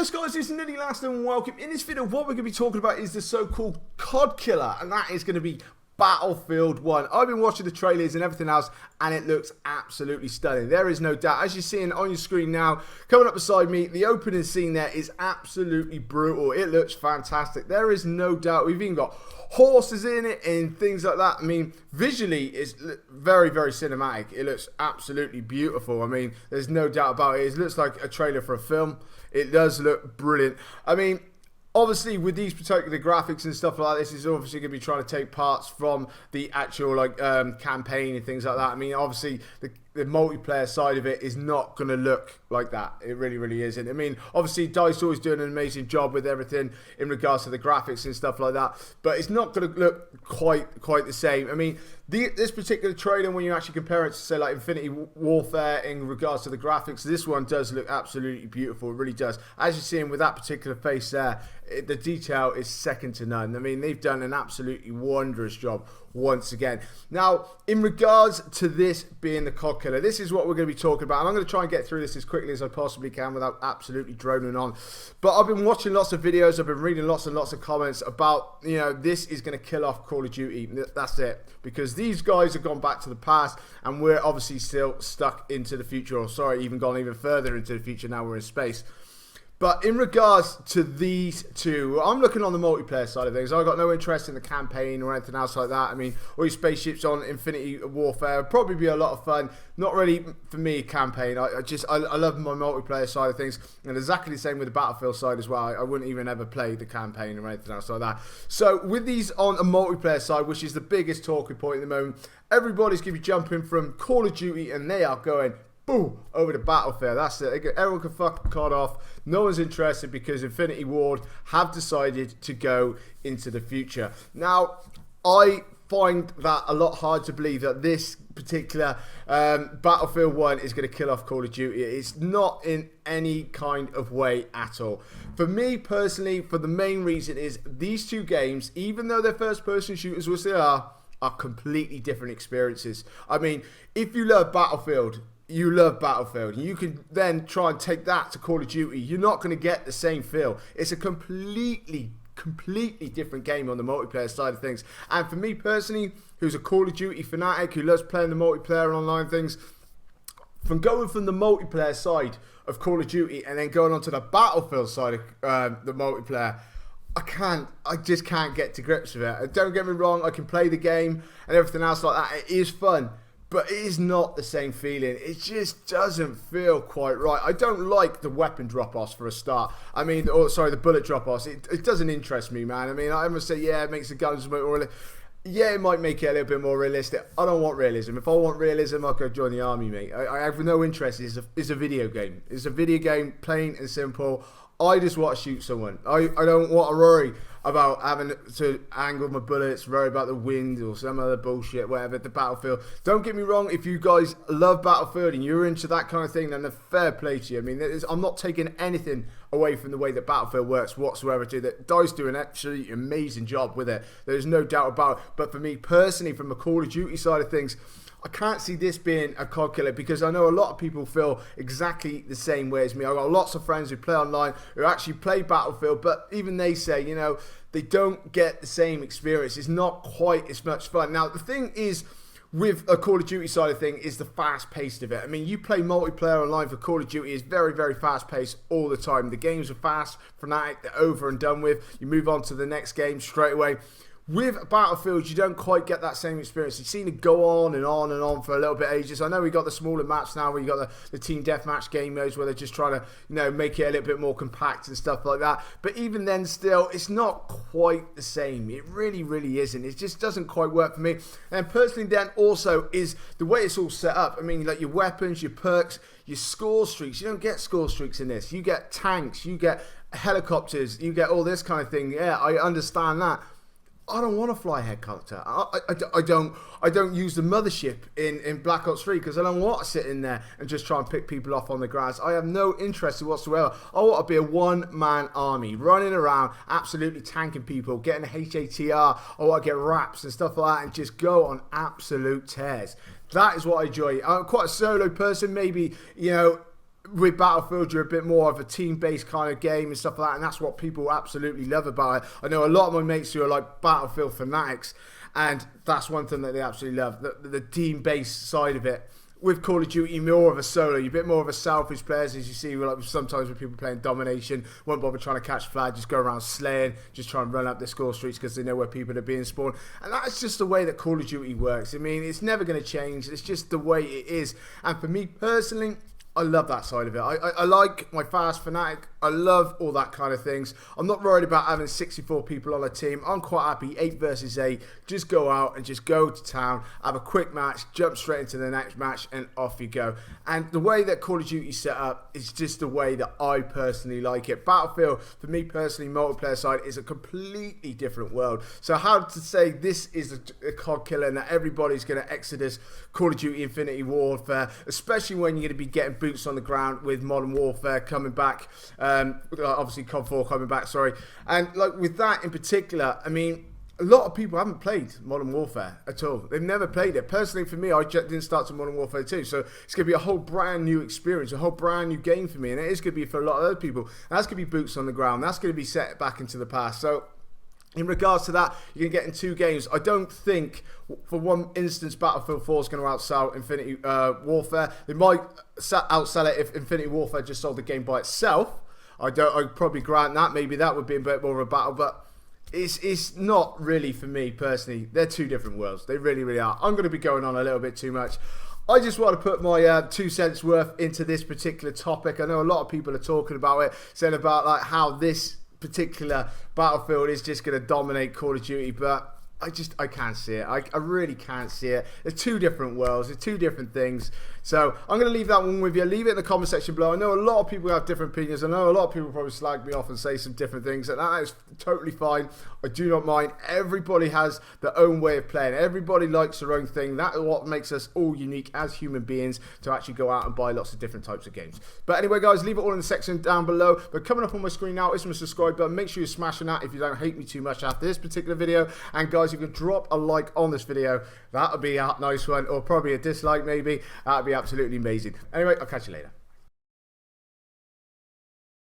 Cheers guys, it's Nitty Last and welcome. In this video, what we're going to be talking about is the so-called COD killer, and that is going to be Battlefield 1. I've been watching the trailers and everything else, and it looks absolutely stunning. There is no doubt. As you're seeing on your screen now, coming up beside me, the opening scene there is absolutely brutal. It looks fantastic. There is no doubt. We've even got horses in it and things like that. I mean, visually, it's very, very cinematic. It looks absolutely beautiful. I mean, there's no doubt about it. It looks like a trailer for a film. It does look brilliant. I mean, obviously, with these particular graphics and stuff like this, is obviously going to be trying to take parts from the actual campaign and things like that. I mean, obviously, the multiplayer side of it is not going to look like that. It really, really isn't. I mean, obviously, DICE always doing an amazing job with everything in regards to the graphics and stuff like that, but it's not going to look quite the same. I mean, this particular trailer, when you actually compare it to, say, like Infinity Warfare in regards to the graphics, this one does look absolutely beautiful. It really does. As you're seeing with that particular face there, the detail is second to none. I mean, they've done an absolutely wondrous job once again. Now, in regards to this being the COD killer, this is what we're going to be talking about, and I'm going to try and get through this as quickly as I possibly can without absolutely droning on. But I've been watching lots of videos, I've been reading lots and lots of comments about, you know, this is going to kill off Call of Duty. That's it. Because these guys have gone back to the past, and we're obviously still stuck into the future, or sorry, even gone even further into the future. Now we're in space. But in regards to these two, I'm looking on the multiplayer side of things. I've got no interest in the campaign or anything else like that. I mean, all your spaceships on Infinity Warfare would probably be a lot of fun. Not really for me, a campaign. I love my multiplayer side of things, and exactly the same with the Battlefield side as well. I wouldn't even ever play the campaign or anything else like that. So with these on a multiplayer side, which is the biggest talking point at the moment, everybody's going to be jumping from Call of Duty, and they are going boom, over to Battlefield. That's it. Everyone can fuck COD off. No one's interested because Infinity Ward have decided to go into the future. Now, I find that a lot hard to believe that this particular Battlefield 1 is going to kill off Call of Duty. It's not in any kind of way at all. For me personally, for the main reason is these two games, even though they're first-person shooters, which they are completely different experiences. I mean, if you love Battlefield, you love Battlefield, and you can then try and take that to Call of Duty. You're not going to get the same feel. It's a completely different game on the multiplayer side of things. And for me personally, who's a Call of Duty fanatic, who loves playing the multiplayer and online things, from going from the multiplayer side of Call of Duty and then going on to the Battlefield side of the multiplayer, I just can't get to grips with it. Don't get me wrong, I can play the game and everything else like that. It is fun. But it is not the same feeling. It just doesn't feel quite right. I don't like the weapon drop-offs for a start. I mean, the bullet drop-offs. It doesn't interest me, man. I mean, I must say, yeah, it makes the guns more... Yeah, it might make it a little bit more realistic. I don't want realism. If I want realism, I'll go join the army, mate. I have no interest. It's a video game. It's a video game, plain and simple. I just want to shoot someone. I don't want to worry about having to angle my bullets, worry about the wind or some other bullshit, whatever, the Battlefield. Don't get me wrong, if you guys love Battlefield and you're into that kind of thing, then a fair play to you. I mean, I'm not taking anything away from the way that Battlefield works whatsoever. DICE do an absolutely amazing job with it. There's no doubt about it. But for me personally, from a Call of Duty side of things, I can't see this being a COD killer because I know a lot of people feel exactly the same way as me. I've got lots of friends who play online who actually play Battlefield, but even they say, you know, they don't get the same experience. It's not quite as much fun. Now, the thing is, with a Call of Duty side of thing, is the fast pace of it. I mean, you play multiplayer online for Call of Duty, is very, very fast paced all the time. The games are fast, frenetic, they're over and done with. You move on to the next game straight away. With Battlefield, you don't quite get that same experience. You've seen it go on and on and on for a little bit ages. I know we got the smaller maps now where you got the team deathmatch game modes where they're just trying to, you know, make it a little bit more compact and stuff like that. But even then still, it's not quite the same. It really, really isn't. It just doesn't quite work for me. And personally then also is the way it's all set up. I mean, like your weapons, your perks, your score streaks. You don't get score streaks in this. You get tanks, you get helicopters, you get all this kind of thing. Yeah, I understand that. I don't want a fly helicopter. I don't use the mothership in Black Ops 3 because I don't want to sit in there and just try and pick people off on the grass. I have no interest whatsoever. I want to be a one-man army running around, absolutely tanking people, getting a HATR. I want to get wraps and stuff like that and just go on absolute tears. That is what I enjoy. I'm quite a solo person. Maybe, you know, with Battlefield, you're a bit more of a team-based kind of game and stuff like that, and that's what people absolutely love about it. I know a lot of my mates who are like Battlefield fanatics, and that's one thing that they absolutely love, the team-based side of it. With Call of Duty, you're more of a solo, you're a bit more of a selfish player, as you see like sometimes with people playing domination, won't bother trying to catch flag, just go around slaying, just try and run up the score streets because they know where people are being spawned. And that's just the way that Call of Duty works. I mean, it's never going to change, it's just the way it is. And for me personally, I love that side of it. I like my fast fanatic. I love all that kind of things. I'm not worried about having 64 people on a team. I'm quite happy 8 versus 8. Just go out and just go to town, have a quick match, jump straight into the next match, and off you go. And the way that Call of Duty set up is just the way that I personally like it. Battlefield, for me personally, multiplayer side is a completely different world. So how to say this is a COD killer and that everybody's going to exodus Call of Duty Infinity Warfare, especially when you're going to be getting boots on the ground with Modern Warfare coming back, obviously COD 4 coming back, sorry. And like with that in particular, I mean, a lot of people haven't played Modern Warfare at all. They've never played it. Personally, for me, I didn't start to Modern Warfare 2, so it's going to be a whole brand new experience, a whole brand new game for me, and it is going to be for a lot of other people. And that's going to be boots on the ground. That's going to be set back into the past. So in regards to that, you're going to get in 2 games. I don't think, for one instance, Battlefield 4 is going to outsell Infinity Warfare. They might outsell it if Infinity Warfare just sold the game by itself. I'd probably grant that. Maybe that would be a bit more of a battle, but it's not really for me personally. They're 2 different worlds. They really, really are. I'm going to be going on a little bit too much. I just want to put my 2 cents worth into this particular topic. I know a lot of people are talking about it, saying about like how this particular Battlefield is just going to dominate Call of Duty, but I can't see it. I really can't see it. There's 2 different worlds. There's 2 different things. So I'm going to leave that one with you. Leave it in the comment section below. I know a lot of people have different opinions. I know a lot of people probably slag me off and say some different things, and that is totally fine. I do not mind. Everybody has their own way of playing. Everybody likes their own thing. That is what makes us all unique as human beings, to actually go out and buy lots of different types of games. But anyway, guys, leave it all in the section down below. But coming up on my screen now is my subscribe button. Make sure you're smashing that if you don't hate me too much after this particular video. And guys, you can drop a like on this video. That would be a nice one, or probably a dislike maybe. That would be absolutely amazing. Anyway, I'll catch you later.